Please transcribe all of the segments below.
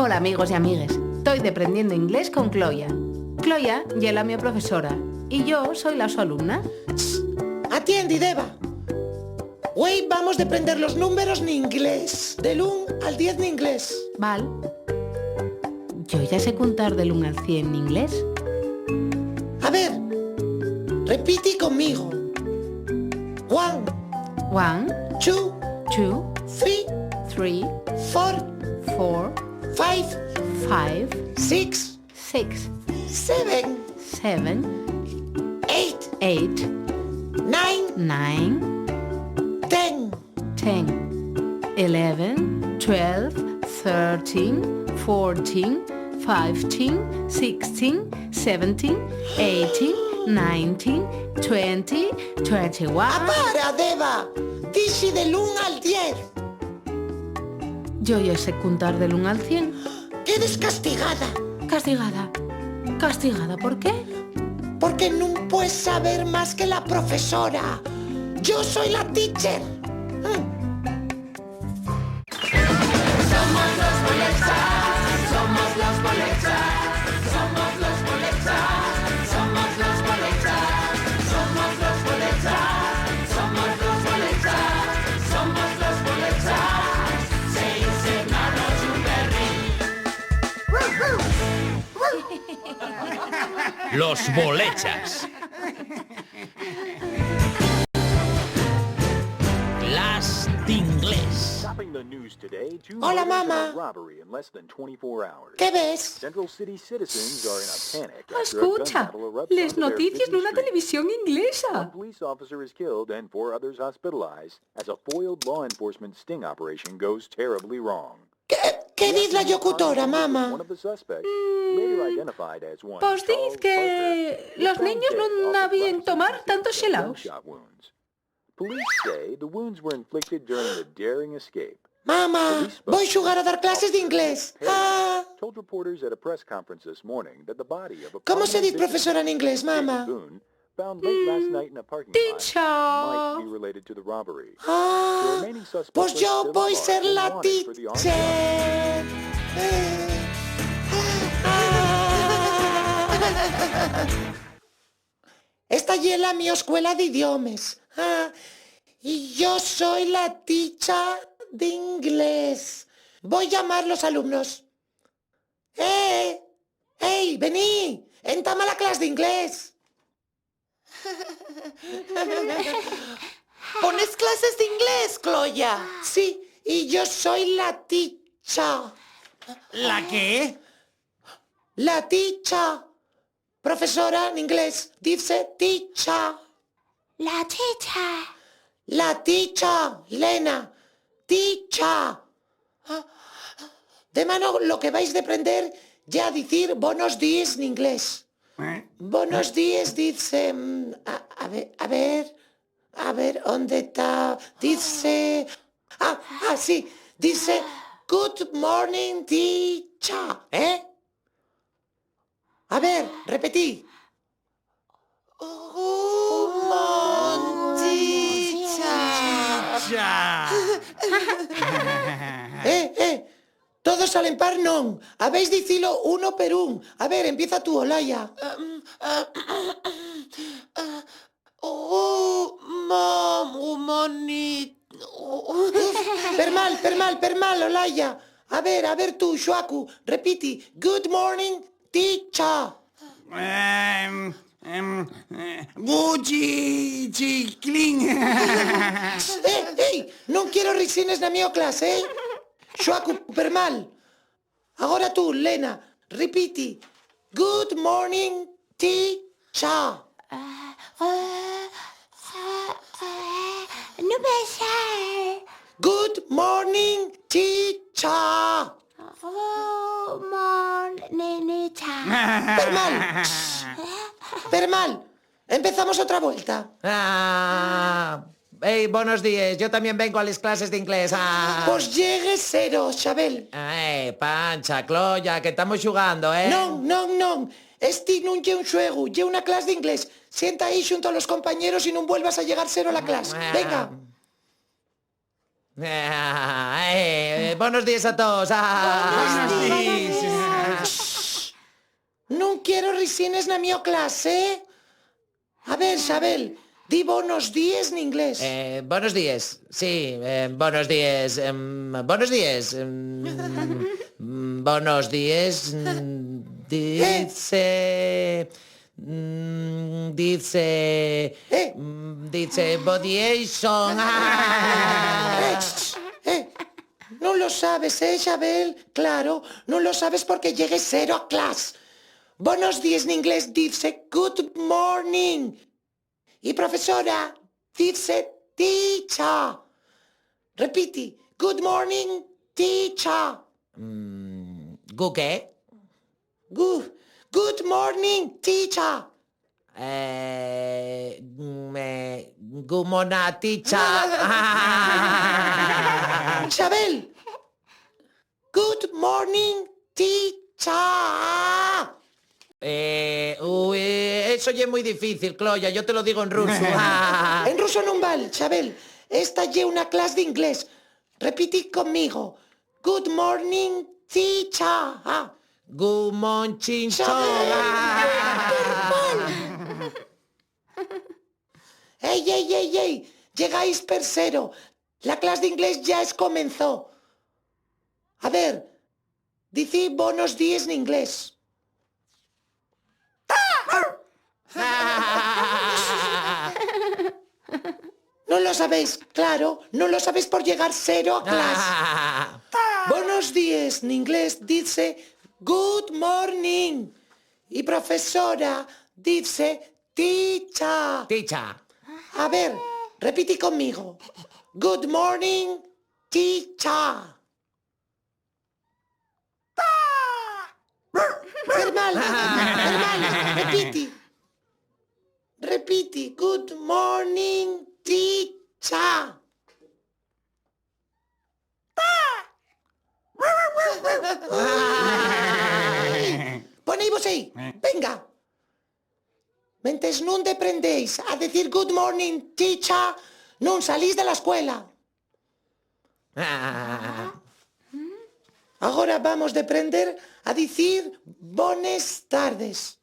Hola amigos y amigues, estoy aprendiendo inglés con Cloya. Cloya es la mi profesora y yo soy la su alumna. Atiende, Deva. Hoy vamos a aprender los números en inglés, del 1 al 10 en inglés. Val. Yo ya sé contar del 1 al 100 en inglés. A ver, repite conmigo. 1, 1, 2, 2, 3, 3, 4, 4, 5, 5, 6, 6, 7, 7, 8, 8, 9, 9, 10, 10, 11, 12, 13, 14, 15, 16, 17, 18, 19, 20, 21. Para, Deva. Dici del 1 al 10. Yo ya sé contar del 1 al 100. Quedes castigada, Castigada. ¿Castigada por qué? porque no puedes saber más que la profesora. Yo soy la teacher. Los bolechas. Clase de inglés. Hola, mamá. ¿Qué ves? Escucha, les noticias en una televisión inglesa. Police officer is killed and 4 others hospitalized as a foiled law enforcement sting operation goes terribly wrong. ¿Qué dice la locutora, mamá? One of the suspects, later identified as one Pues dice Charles que Parker, los was niños found dead no off the habían premises tomar of tantos helados. gunshot wounds. Police say the wounds were inflicted during the daring escape. Mamá, voy a jugar a dar clases de inglés. Ah, Told reporters at a press conference this morning that the body of a ¿cómo se dice prominent profesora en inglés, David mamá? Boone, found late last night in a parking lot, Teacher. might be related to the robbery. The Ah, remaining suspect pues was yo still voy a at ser large and la wanted for the armed robbery. teacher. Esta es la mi escuela de idiomas. Y yo soy la teacher de inglés. Voy a llamar a los alumnos. ¡Hey, vení! Entama a la clase de inglés. ¿Pones clases de inglés, Cloya? Sí, y yo soy la teacher. ¿La qué? La teacher. Profesora en inglés dice teacher. La teacher. La teacher, Lena. Teacher. De mano lo que vais a aprender ya a decir buenos días en inglés. Buenos días dice... A ver, ¿dónde está? Dice... Sí, dice good morning, teacher. A ver, repetí. Good morning, teacher. Todos al empar non. Habéis dicilo uno per un. A ver, empieza tú, Olaya. Per mal, Olaya. A ver tú, Shuaku, repiti. Good morning, teacher. Buchi, chiclín. Non quiero risines na miña clase, Shuaku, per mal. Agora tú, Lena, repiti. Good morning, teacher. No puede ser. Good morning, teacher. Good morning, teacher. Per mal. Empezamos otra vuelta. Hey, buenos días. Yo también vengo a las clases de inglés. Pues llegue cero, Xabel. Pancha, Cloya, que estamos jugando, ¿eh? Non. Este non lle un xuego, lle una clase de inglés. Sienta aí xunto a los compañeros y non vuelvas a llegar cero a la clase. Venga. Buenos días a todos. Non quiero risines na miña clase. A ver, Xabel, di buenos días en inglés. Buenos días. Sí, buenos días. Buenos días. Buenos días. Dice... Dice Bodiation. No lo sabes, Xabel? Claro, no lo sabes porque llegues cero a clase. Buenos días en inglés dice good morning. Y profesora dice teacher. Repite, good morning, teacher. ¿Qué? Good morning, teacher. Gumonaticha. Xabel. Good morning, teacher. Eso ya es muy difícil, Cloya, yo te lo digo en ruso. En ruso non val, Xabel. Esta lle una clase de inglés. Repite conmigo. Good morning, teacher. Gumonchinchón. ¡Ey! Llegáis tercero. La clase de inglés ya comenzó. A ver, dice buenos días en inglés. No lo sabéis, claro, no lo sabéis por llegar cero a clase. Buenos días en inglés dice good morning. Y profesora dice teacher. Teacher. A ver, repite conmigo. Good morning, teacher. Hermano, repite. Good morning, teacher. Ponéis ahí, venga. Mentes non deprendéis a decir good morning, teacher, non salís de la escuela. Ahora vamos de aprender a decir buenas tardes.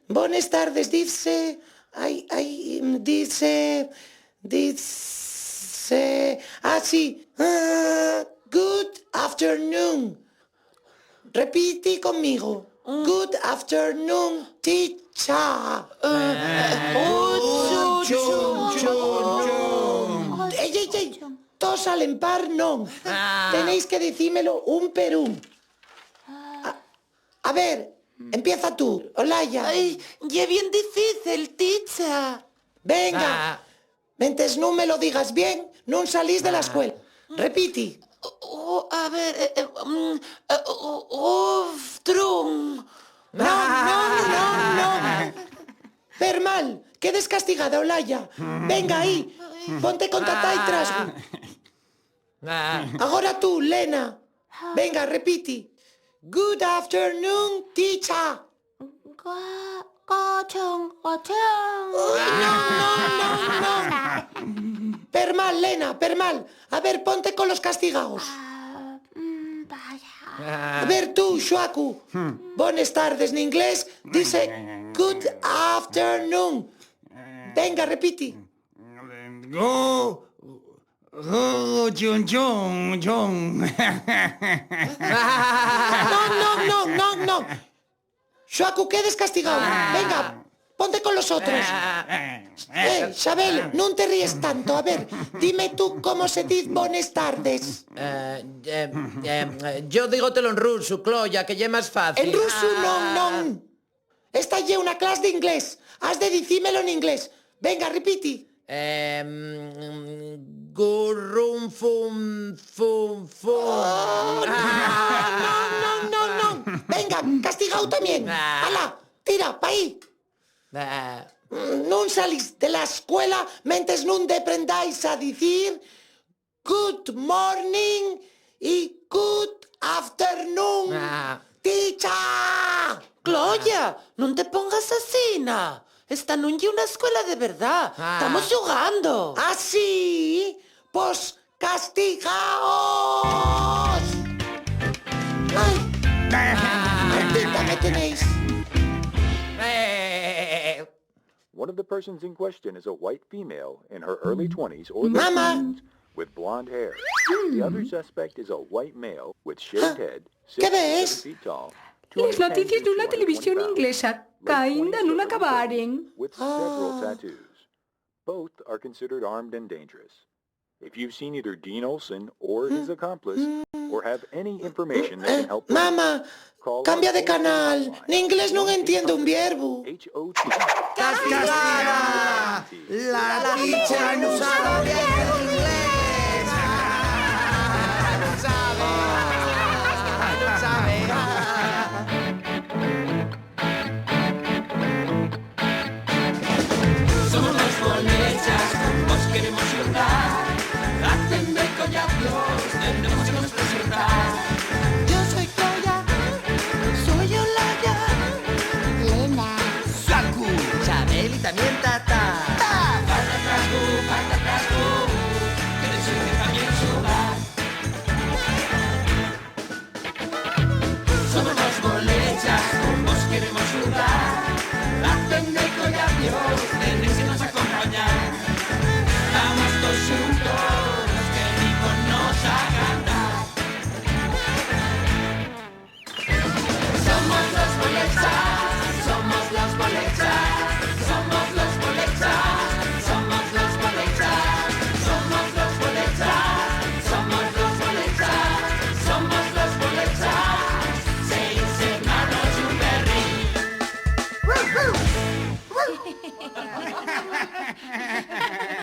Buenas tardes, dice... good afternoon. Repite conmigo. Good afternoon, teacher. Ey. Todos al empar, non. Tenéis que decímelo un per un. A ver, empieza tú, Olaya. Ay, ya bien difícil, teacher. Venga. Mentes non me lo digas bien, non salís de la escuela. Repite. A ver, Trum. No. Permal, quedes castigada, Olaya. Venga aí, ponte con tatá y trasgo. Agora tú, Lena. Venga, repite. Good afternoon, teacher. No. Permal, Lena, Permal. A ver, ponte con los castigados. A ver tú, Shuaku. Buenas tardes en inglés. Dice good afternoon. Venga, repite. John. No. Shuaku, quedes castigado. Venga, ponte con los otros. Xabel, non te ríes tanto. A ver, dime tú cómo se dice buenas tardes. Yo dígotelo en ruso, Cloya, que ya es más fácil. En ruso non. Esta lle una clase de inglés. Has de dicímelo en inglés. Venga, repite. Gurrum fum. No. Venga, castigado también. Ala, tira, pa' ahí. Non salís de la escuela mentes non deprendáis a decir good morning y good afternoon, teacher. Cloya, non te pongas así, na. Esta non é una escuela de verdad. Estamos jugando. ¿Ah, sí? Pues castigaos. One of the persons in question is a white female in her early 20s or late Mama. teens with blonde hair. The other suspect is a white male with shaved head, 6 ¿Qué to 7 ves? feet tall. Les 210 noticias to d'una 220 televisió pounds, inglesa late qu'ainda 20s non to early acabaren. 30s, with several tattoos. Both are considered armed and dangerous. If you've seen either Dean Olson or his accomplice, or have any information that can help police, Mamá, call cambia our de canal. hotline, En inglés non entiendo un verbo. HOT. ¡Castigada! La ticha no sabe.